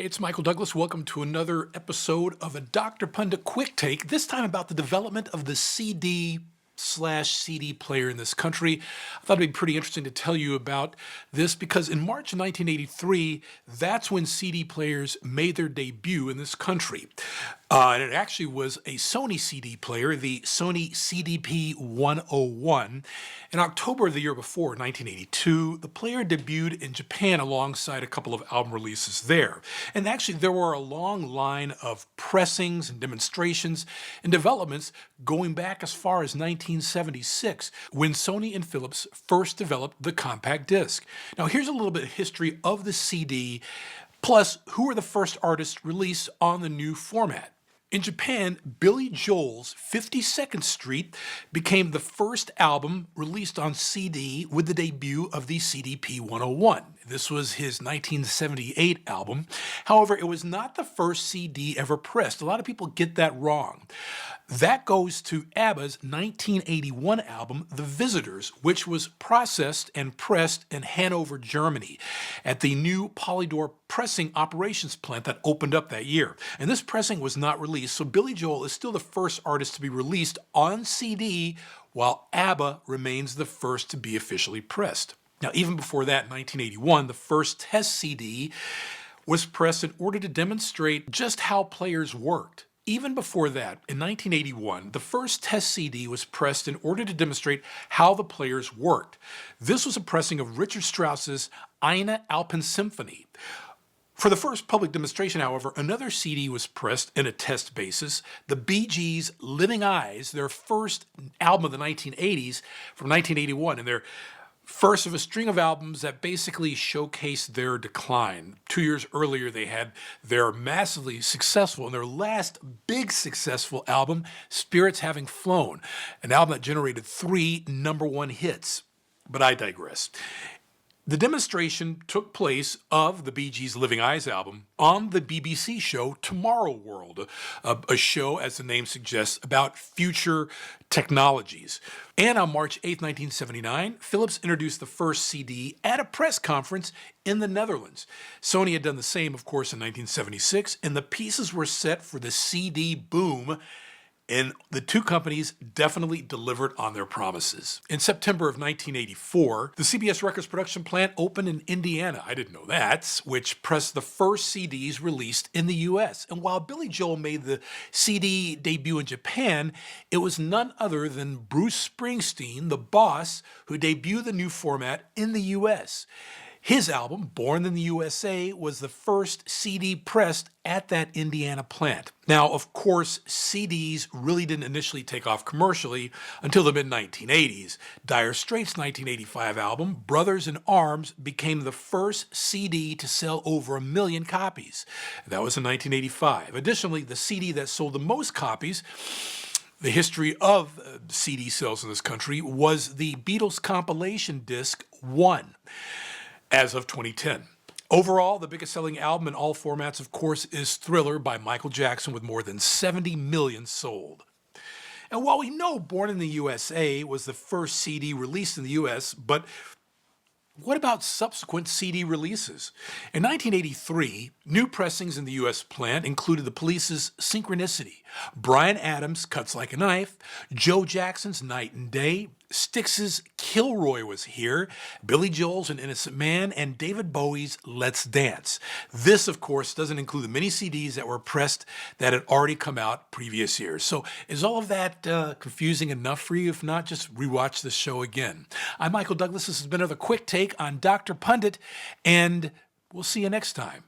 Hey, it's Michael Douglas. Welcome to another episode of a Dr. Pundit Quick Take, this time about the development of the CD/CD player in this country. I thought it'd be pretty interesting to tell you about this because in March of 1983, that's when CD players made their debut in this country. And it actually was a Sony CD player, the Sony CDP-101. In October of the year before, 1982, the player debuted in Japan alongside a couple of album releases there. And actually, there were a long line of pressings and demonstrations and developments going back as far as 1976, when Sony and Philips first developed the compact disc. Now, here's a little bit of history of the CD, plus who were the first artists released on the new format. In Japan, Billy Joel's 52nd Street became the first album released on CD with the debut of the CDP-101. This was his 1978 album. However, it was not the first CD ever pressed. A lot of people get that wrong. That goes to ABBA's 1981 album, The Visitors, which was processed and pressed in Hanover, Germany, at the new Polydor pressing operations plant that opened up that year. And this pressing was not released, so Billy Joel is still the first artist to be released on CD, while ABBA remains the first to be officially pressed. Now, even before that, in 1981, the first test CD was pressed in order to demonstrate just how players worked. Even before that, in 1981, the first test CD was pressed in order to demonstrate how the players worked. This was a pressing of Richard Strauss's Eine Alpensymphonie. For the first public demonstration, however, another CD was pressed in a test basis, the Bee Gees' Living Eyes, their first album of the 1980s from 1981, and their first of a string of albums that basically showcased their decline. 2 years earlier, they had their massively successful and their last big successful album, Spirits Having Flown, an album that generated 3 number-1 hits. But I digress. The demonstration took place of the Bee Gees' Living Eyes album on the BBC show Tomorrow World, a show, as the name suggests, about future technologies. And on March 8, 1979, Philips introduced the first CD at a press conference in the Netherlands. Sony had done the same, of course, in 1976, and the pieces were set for the CD boom. And the two companies definitely delivered on their promises. In September of 1984, the CBS Records production plant opened in Indiana. I didn't know that, which pressed the first CDs released in the US. And while Billy Joel made the CD debut in Japan, it was none other than Bruce Springsteen, the boss, who debuted the new format in the US. His album, Born in the USA, was the first CD pressed at that Indiana plant. Now, of course, CDs really didn't initially take off commercially until the mid-1980s. Dire Straits' 1985 album, Brothers in Arms, became the first CD to sell over 1 million copies. That was in 1985. Additionally, the CD that sold the most copies, the history of CD sales in this country, was the Beatles compilation disc One, as of 2010. Overall, the biggest selling album in all formats, of course, is Thriller by Michael Jackson, with more than 70 million sold. And while we know Born in the USA was the first CD released in the US, but what about subsequent CD releases? In 1983, new pressings in the U.S. plant included the Police's Synchronicity, Bryan Adams' Cuts Like a Knife, Joe Jackson's Night and Day, Styx's Kilroy Was Here, Billy Joel's An Innocent Man, and David Bowie's Let's Dance. This, of course, doesn't include the mini CDs that were pressed that had already come out previous years. So is all of that confusing enough for you? If not, just rewatch this show again. I'm Michael Douglas. This has been another quick take on Dr. Pundit, and we'll see you next time.